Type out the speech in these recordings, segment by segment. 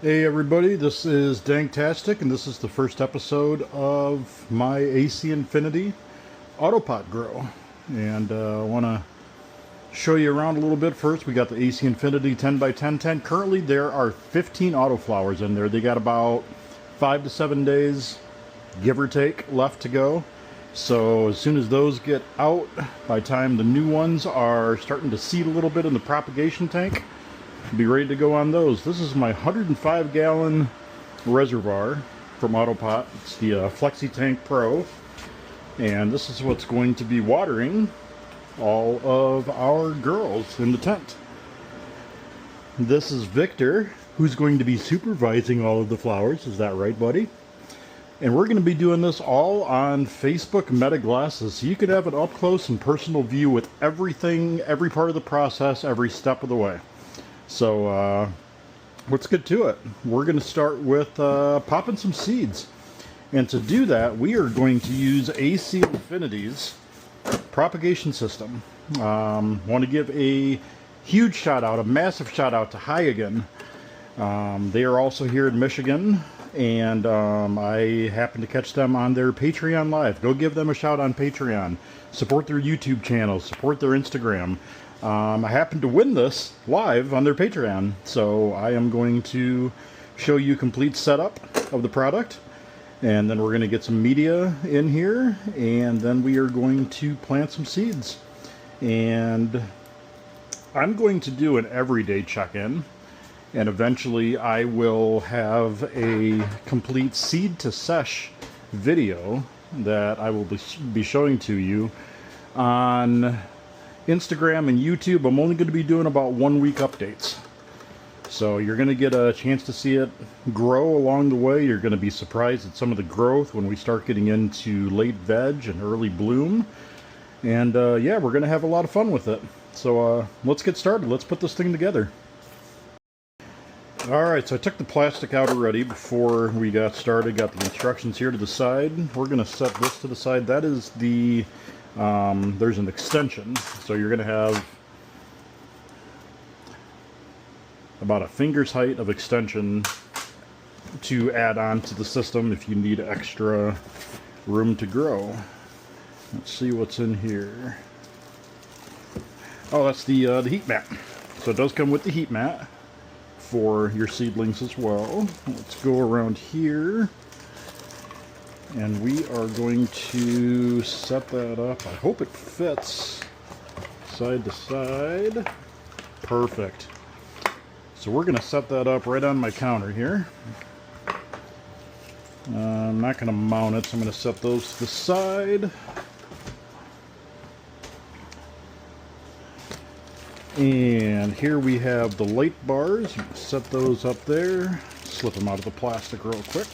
Hey everybody, this is Danktastic, and this is the first episode of my AC Infinity Autopot Grow. And I want to show you around a little bit first. We got the AC Infinity 10x10 tent. Currently there are 15 autoflowers in there. They got about 5 to 7 days, give or take, left to go. So as soon as those get out, by the time the new ones are starting to seed a little bit in the propagation tank, be ready to go on those. This is my 105 gallon reservoir from Autopot. It's the Flexi Tank Pro, and this is what's going to be watering all of our girls in the tent. This is Victor, who's going to be supervising all of the flowers. Is that right, buddy? And we're going to be doing this all on Facebook Meta glasses, so you can have an up close and personal view with everything, every part of the process, every step of the way. So let's get to it. We're going to start with popping some seeds. And to do that, we are going to use AC Infinity's propagation system. Want to give a huge shout out, a massive shout out to Hyagen. They are also here in Michigan, and I happened to catch them on their Patreon Live. Go give them a shout on Patreon. Support their YouTube channel, support their Instagram. I happened to win this live on their Patreon, so I am going to show you complete setup of the product, and then we're going to get some media in here, and then we are going to plant some seeds. And I'm going to do an everyday check-in, and eventually I will have a complete seed to sesh video that I will be showing to you on Instagram and YouTube. I'm only going to be doing about 1 week updates. So you're going to get a chance to see it grow along the way. You're going to be surprised at some of the growth when we start getting into late veg and early bloom. And yeah, we're going to have a lot of fun with it. So let's get started. Let's put this thing together. Alright, so I took the plastic out already before we got started. Got the instructions here to the side. We're going to set this to the side. That is the there's an extension, so you're going to have about a finger's height of extension to add on to the system if you need extra room to grow. Let's see what's in here. Oh, that's the heat mat. So it does come with the heat mat for your seedlings as well. Let's go around here. And we are going to set that up. I hope it fits side to side. Perfect. So we're going to set that up right on my counter here. I'm not going to mount it, so I'm going to set those to the side. And here we have the light bars. Set those up there. Slip them out of the plastic real quick.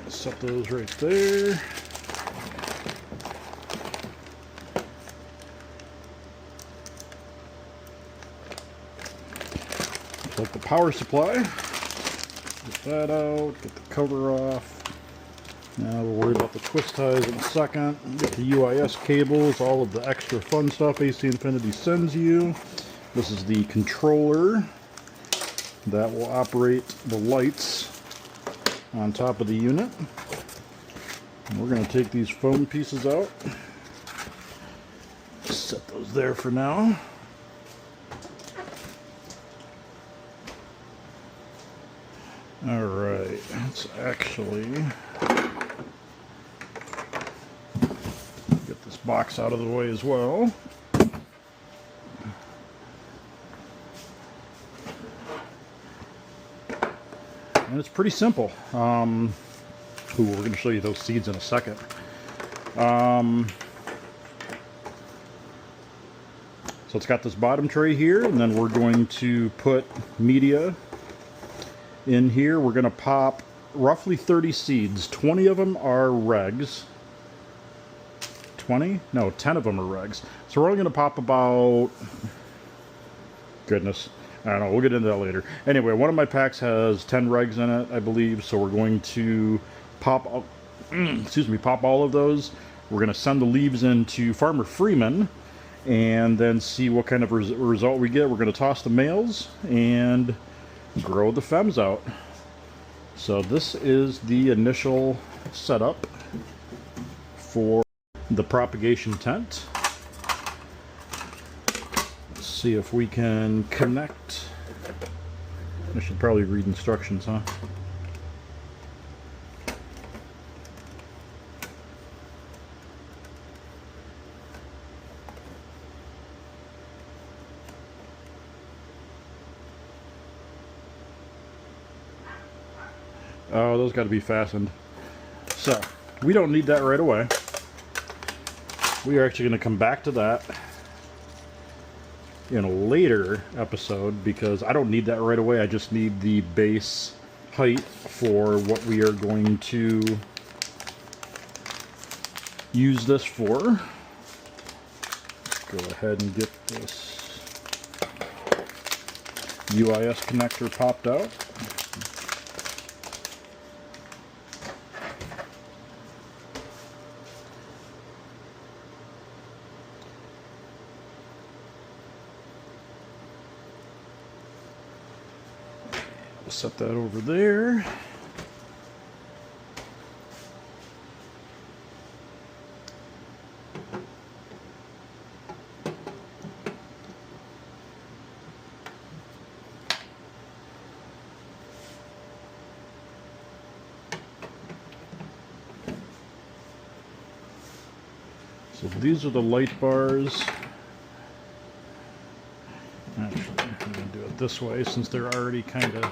Set those right there. Take the power supply. Get that out. Get the cover off. Now we'll worry about the twist ties in a second. Get the UIS cables, all of the extra fun stuff AC Infinity sends you. This is the controller that will operate the lights on top of the unit. And we're going to take these foam pieces out. Set those there for now. Alright, let's actually get this box out of the way as well. And it's pretty simple. We're going to show you those seeds in a second. So it's got this bottom tray here, and then we're going to put media in here. We're going to pop roughly 30 seeds. 20 of them are regs. 20? No, 10 of them are regs. So we're only going to pop about... Goodness. I don't know, we'll get into that later. Anyway, one of my packs has 10 regs in it, I believe, so we're going to pop, excuse me, pop all of those. We're going to send the leaves into Farmer Freeman and then see what kind of result we get. We're going to toss the males and grow the femmes out. So this is the initial setup for the propagation tent. Let's see if we can connect. I should probably read instructions, huh? Oh, those got to be fastened. So, we don't need that right away. We are actually going to come back to that in a later episode because I don't need that right away. I just need the base height for what we are going to use this for. Let's go ahead and get this UIS connector popped out. Set that over there. So these are the light bars. Actually, I'm going to do it this way since they're already kind of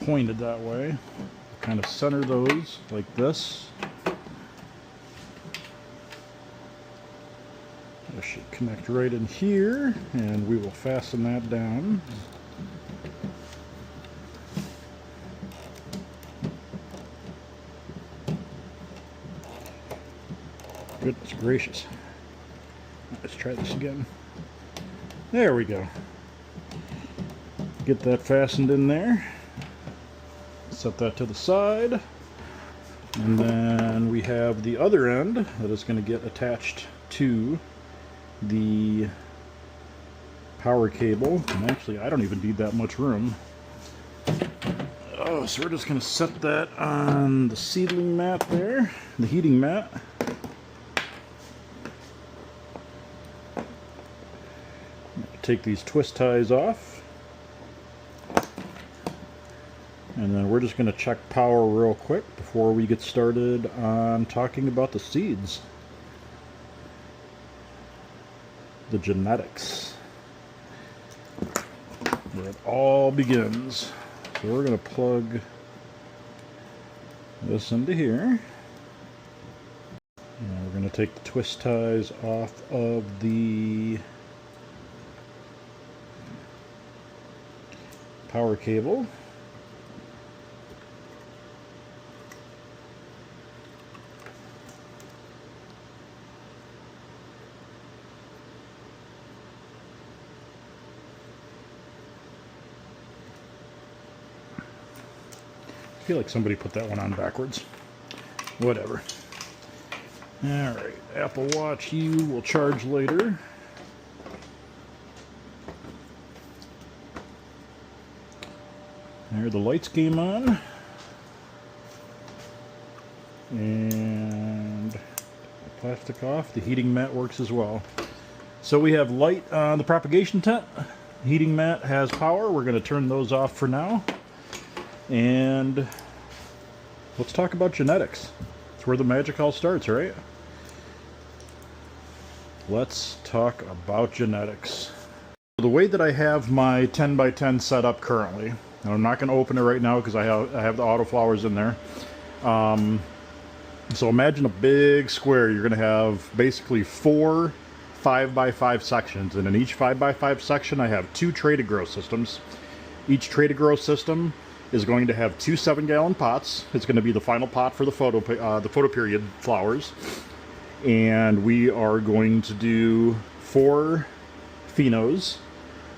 pointed that way. Kind of center those like this. This should connect right in here, and we will fasten that down. Goodness gracious. Let's try this again. There we go. Get that fastened in there. Set that to the side, and then we have the other end that is going to get attached to the power cable. And actually, I don't even need that much room. Oh, so we're just going to set that on the seedling mat there, the heating mat. Take these twist ties off. And then we're just going to check power real quick before we get started on talking about the seeds. The genetics. Where it all begins. So we're going to plug this into here. And we're going to take the twist ties off of the power cable. I feel like somebody put that one on backwards. Whatever. Alright, Apple Watch, you will charge later. There, the lights came on. And the plastic off. The heating mat works as well. So we have light on the propagation tent. Heating mat has power. We're going to turn those off for now. And let's talk about genetics. It's where the magic all starts, right? Let's talk about genetics. The way that I have my 10x10 set up currently, and I'm not going to open it right now because I have the autoflowers in there. So imagine a big square. You're going to have basically 4 5x5 sections, and in each 5x5 section I have 2 tray to grow systems. Each tray to grow system is going to have 2 7-gallon pots. It's going to be the final pot for the photoperiod flowers. And we are going to do 4 phenos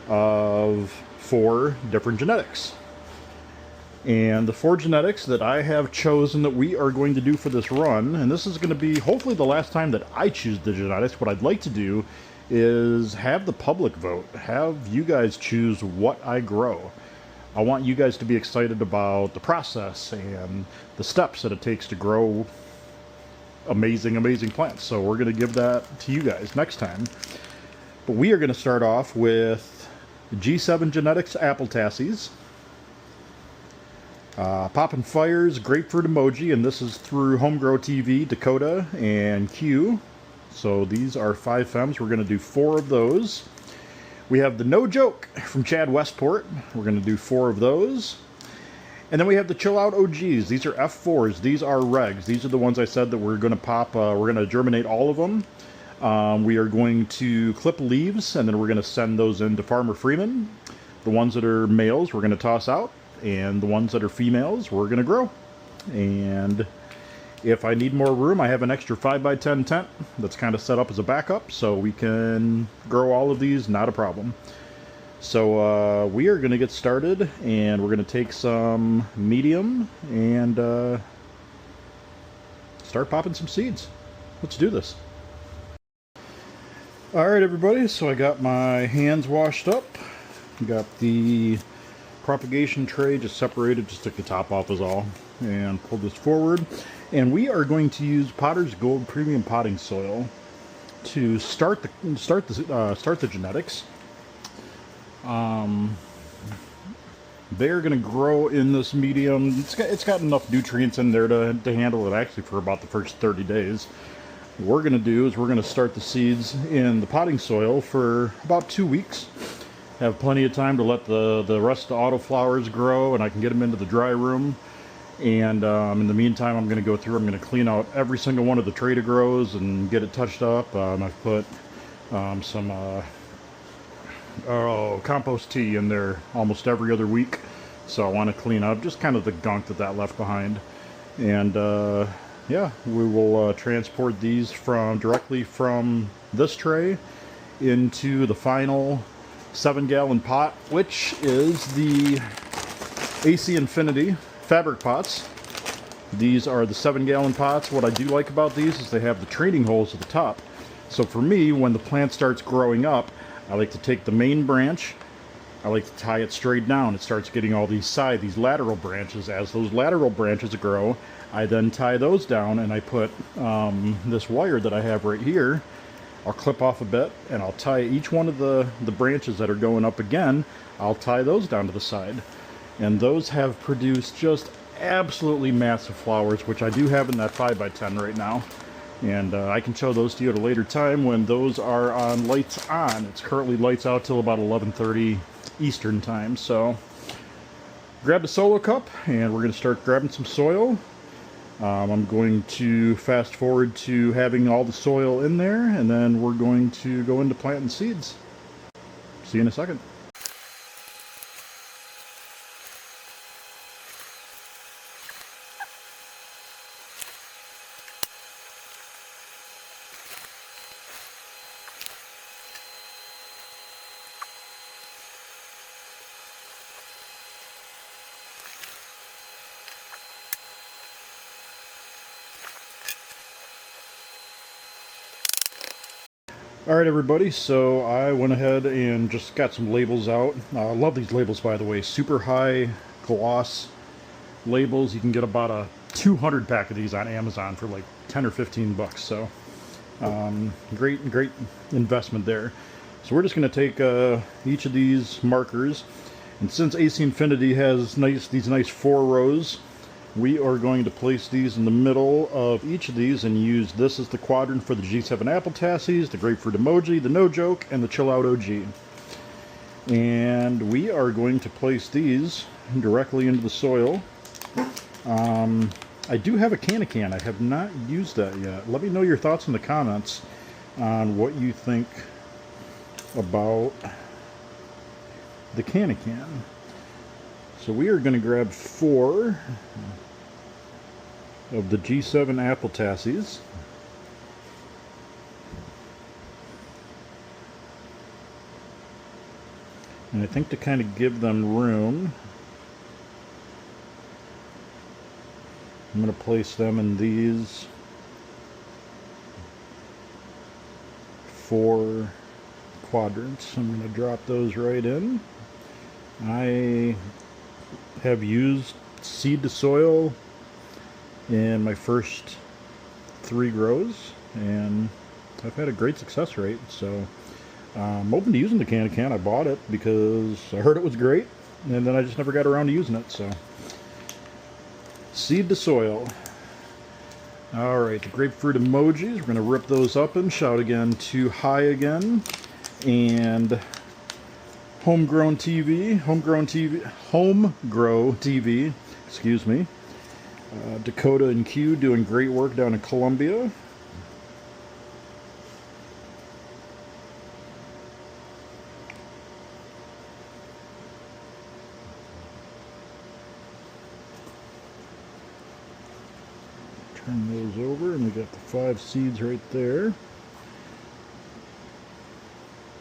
of 4 different genetics. And the 4 genetics that I have chosen that we are going to do for this run, and this is going to be hopefully the last time that I choose the genetics, what I'd like to do is have the public vote. Have you guys choose what I grow. I want you guys to be excited about the process and the steps that it takes to grow amazing, amazing plants. So we're going to give that to you guys next time. But we are going to start off with G7 Genetics Apple Tassies. Poppin' Fire's Grapefruit Emoji, and this is through Homegrow TV, Dakota, and Q. So these are 5 femmes. We're going to do 4 of those. We have the No Joke from Chad Westport. We're going to do 4 of those. And then we have the Chill Out OGs. These are F4s. These are regs. These are the ones I said that we're going to pop. We're going to germinate all of them. We are going to clip leaves, and then we're going to send those into Farmer Freeman. The ones that are males, we're going to toss out. And the ones that are females, we're going to grow. And if I need more room, I have an extra 5x10 tent that's kind of set up as a backup, so we can grow all of these, not a problem. So we are going to get started, and we're going to take some medium and start popping some seeds. Let's do this. Alright everybody, so I got my hands washed up. Got the propagation tray just separated, just took the top off is all, and pulled this forward. And we are going to use Potter's Gold Premium Potting Soil to start the genetics. They're going to grow in this medium. It's got enough nutrients in there to handle it actually for about the first 30 days. What we're going to do is we're going to start the seeds in the potting soil for about 2 weeks. Have plenty of time to let the rest of the autoflowers grow, and I can get them into the dry room. And in the meantime, I'm going to go through, I'm going to clean out every single one of the tray to grows and get it touched up. I've put some compost tea in there almost every other week. So I want to clean up just kind of the gunk that left behind. And yeah, we will transport these directly from this tray into the final 7-gallon pot, which is the AC Infinity fabric pots. These are the 7-gallon pots. What I do like about these is they have the training holes at the top. So for me, when the plant starts growing up, I like to take the main branch, I like to tie it straight down. It starts getting all these lateral branches. As those lateral branches grow, I then tie those down, and I put this wire that I have right here. I'll clip off a bit, and I'll tie each one of the branches that are going up again. I'll tie those down to the side. And those have produced just absolutely massive flowers, which I do have in that 5x10 right now. And I can show those to you at a later time when those are on lights on. It's currently lights out till about 11:30 Eastern time. So grab the solo cup, and we're going to start grabbing some soil. I'm going to fast forward to having all the soil in there, and then we're going to go into planting seeds. See you in a second. Alright everybody, so I went ahead and just got some labels out. I love these labels, by the way. Super high gloss labels. You can get about a 200 pack of these on Amazon for like 10 or 15 bucks. So great investment there. So we're just going to take each of these markers, and since AC Infinity has these nice 4 rows, we are going to place these in the middle of each of these and use this as the quadrant for the G7 Apple Tassies, the Grapefruit Emoji, the No Joke, and the Chill Out OG. And we are going to place these directly into the soil. I do have a can. I have not used that yet. Let me know your thoughts in the comments on what you think about the can. So we are going to grab 4 of the G7 Apple Tassies. And I think to kind of give them room, I'm going to place them in these 4 quadrants. I'm going to drop those right in. I have used seed to soil in my first 3 grows, and I've had a great success rate, so I'm open to using the can. I bought it because I heard it was great, and then I just never got around to using it. So seed to soil. Alright, the grapefruit emojis, we're going to rip those up and shout again to hi again, and homegrown TV, excuse me. Dakota and Q doing great work down in Columbia. Turn those over, and we got the 5 seeds right there.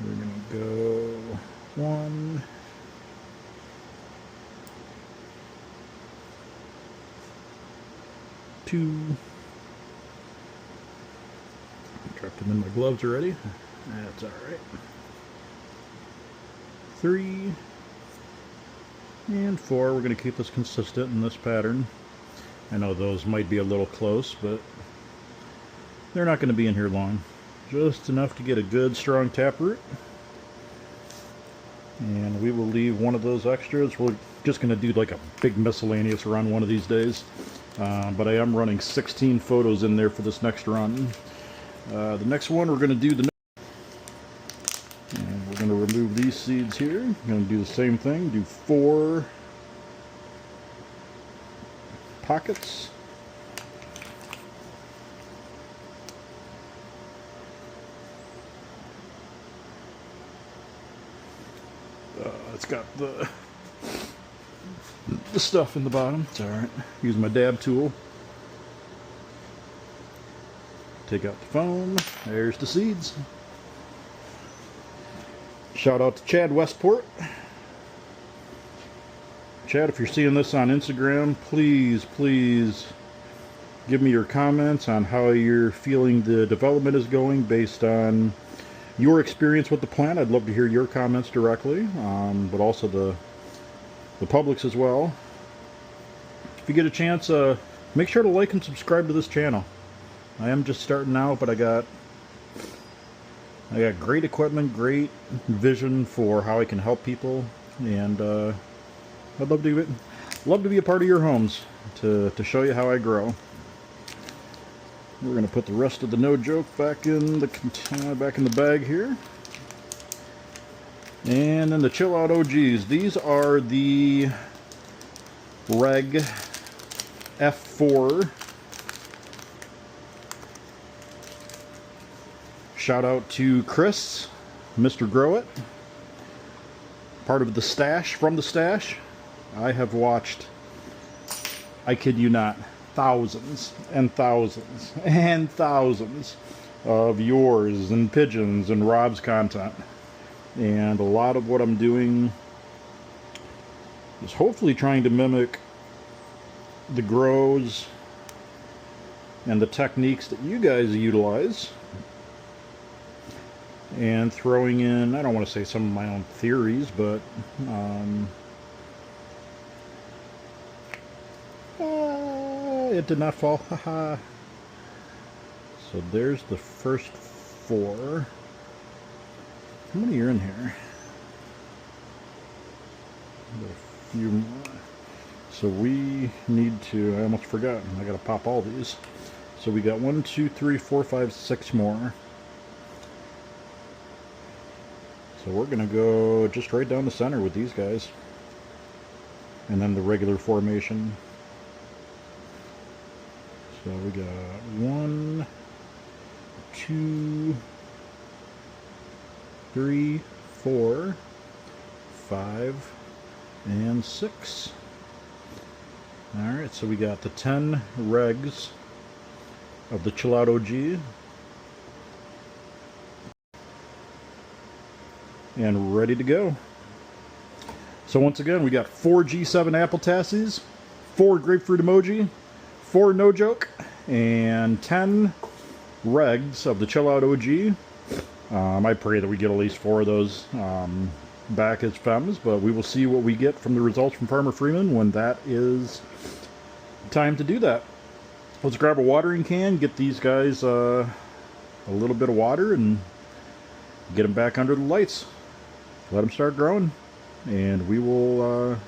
We're going to go 1, 2. Dropped them in my gloves already. That's alright. 3 and 4. We're going to keep this consistent in this pattern. I know those might be a little close, but they're not going to be in here long. Just enough to get a good strong taproot. And we will leave one of those extras. We're just going to do like a big miscellaneous run one of these days. But I am running 16 photos in there for this next run. The next one we're going to do and we're going to remove these seeds here. I'm going to do the same thing. Do 4 pockets. It's got the stuff in the bottom. It's alright. Use my dab tool. Take out the foam. There's the seeds. Shout out to Chad Westport. Chad, if you're seeing this on Instagram, please give me your comments on how you're feeling the development is going based on your experience with the plant. I'd love to hear your comments directly, but also the public's as well. If you get a chance, make sure to like and subscribe to this channel. I am just starting out, but I got great equipment, great vision for how I can help people, and I'd love to be a part of your homes to show you how I grow. We're going to put the rest of the no joke back in the bag here. And then the Chill Out OGs. These are the Reg F4. Shout out to Chris, Mr. Grow It, part of the stash, from the stash. I have watched, I kid you not, thousands and thousands and thousands of yours and Pigeons and Rob's content. And a lot of what I'm doing is hopefully trying to mimic the grows and the techniques that you guys utilize, and throwing in, I don't want to say some of my own theories, but it did not fall. Haha. So there's the first 4. How many are in here? A few more. So we need to, I almost forgot, I gotta pop all these. So we got 1, 2, 3, 4, 5, 6 more. So we're gonna go just right down the center with these guys. And then the regular formation. So we got 1, 2, 3, 4, 5, and 6. Alright, so we got the 10 regs of the Chill Out OG. And ready to go. So once again, we got 4 G7 Apple Tassies, 4 Grapefruit Emoji, 4 no joke and 10 regs of the Chill Out OG. I pray that we get at least 4 of those back as femmes, but we will see what we get from the results from Farmer Freeman when that is time to do that. Let's grab a watering can, get these guys a little bit of water, and get them back under the lights. Let them start growing, and we will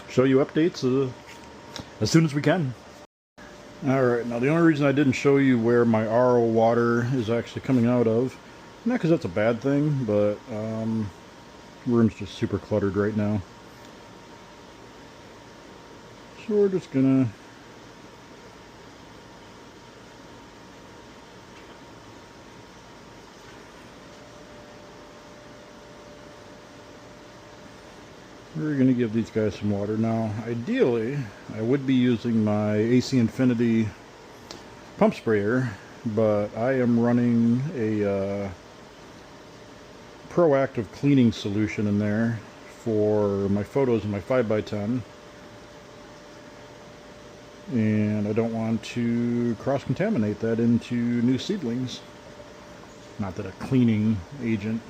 show you updates as soon as we can. Alright, now the only reason I didn't show you where my RO water is actually coming out of, not because that's a bad thing, but the room's just super cluttered right now. So we're just gonna give these guys some water. Now, ideally, I would be using my AC Infinity pump sprayer, but I am running a proactive cleaning solution in there for my photos in my 5x10, and I don't want to cross-contaminate that into new seedlings. Not that a cleaning agent,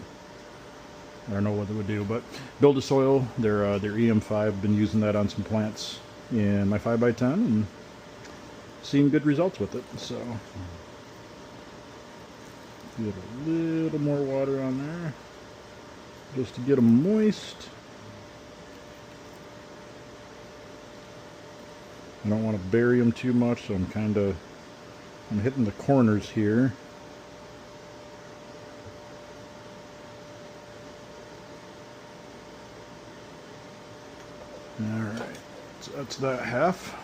I don't know what it would do, but Build a Soil, their EM5, I've been using that on some plants in my 5x10 and seeing good results with it. So get a little more water on there just to get them moist. I don't want to bury them too much, so I'm hitting the corners here. Alright, so that's that half.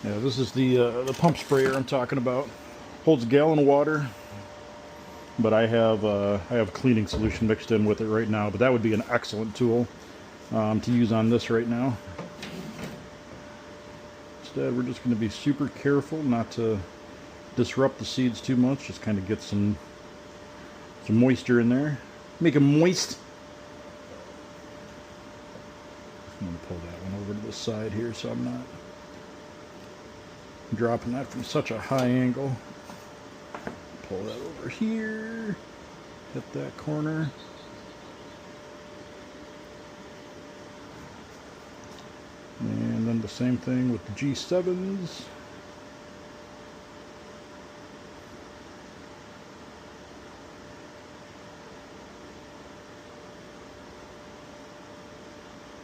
Yeah, this is the pump sprayer I'm talking about. Holds a gallon of water, but I have cleaning solution mixed in with it right now. But that would be an excellent tool to use on this right now. Instead, we're just going to be super careful not to disrupt the seeds too much. Just kind of get some moisture in there. Make them moist. I'm going to pull that one over to the side here so I'm not dropping that from such a high angle. Pull that over here, hit that corner. And then the same thing with the G7s.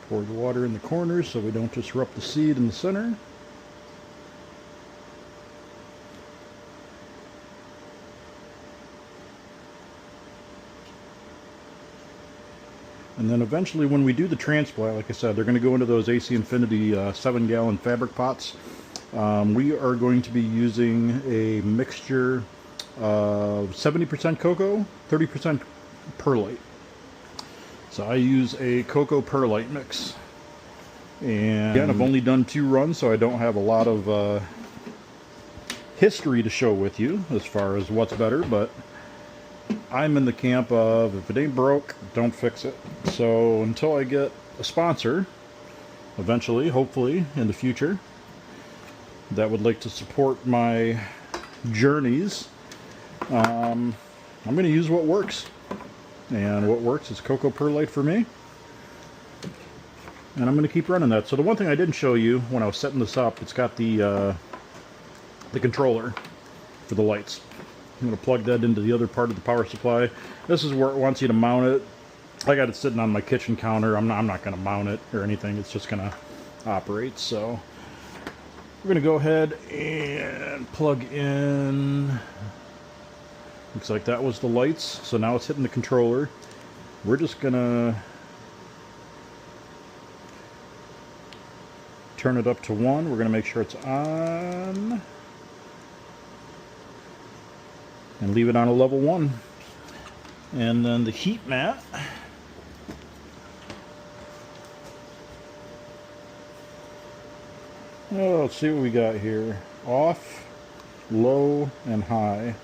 Pour the water in the corners so we don't disrupt the seed in the center. And then eventually when we do the transplant, like I said, they're going to go into those AC Infinity 7-gallon fabric pots. We are going to be using a mixture of 70% cocoa, 30% perlite. So I use a cocoa perlite mix. And again, I've only done 2 runs, so I don't have a lot of history to show with you as far as what's better, but I'm in the camp of if it ain't broke, don't fix it. So until I get a sponsor, eventually, hopefully, in the future, that would like to support my journeys, I'm going to use what works. And what works is cocoa perlite for me. And I'm going to keep running that. So the one thing I didn't show you when I was setting this up, it's got the controller for the lights. I'm going to plug that into the other part of the power supply. This is where it wants you to mount it. I got it sitting on my kitchen counter. I'm not going to mount it or anything. It's just going to operate. So we're going to go ahead and plug in. Looks like that was the lights. So now it's hitting the controller. We're just going to turn it up to 1. We're going to make sure it's on. And leave it on a level 1. And then the heat mat. Oh, let's see what we got here. Off, low, and high.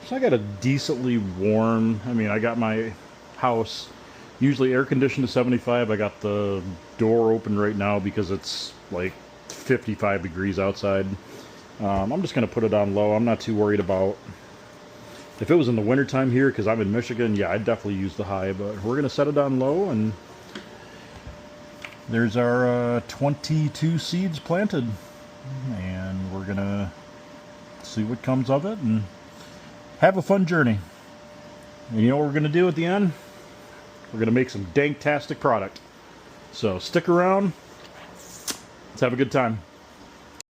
So I got a decently warm, I mean, I got my house Usually air conditioned to 75. I got the door open right now because it's like 55 degrees outside. I'm just going to put it on low. I'm not too worried about... If it was in the wintertime here, because I'm in Michigan, yeah, I'd definitely use the high, but we're going to set it on low, and there's our 22 seeds planted. And we're going to see what comes of it and have a fun journey. And you know what we're going to do at the end? We're going to make some dank-tastic product. So stick around. Let's have a good time.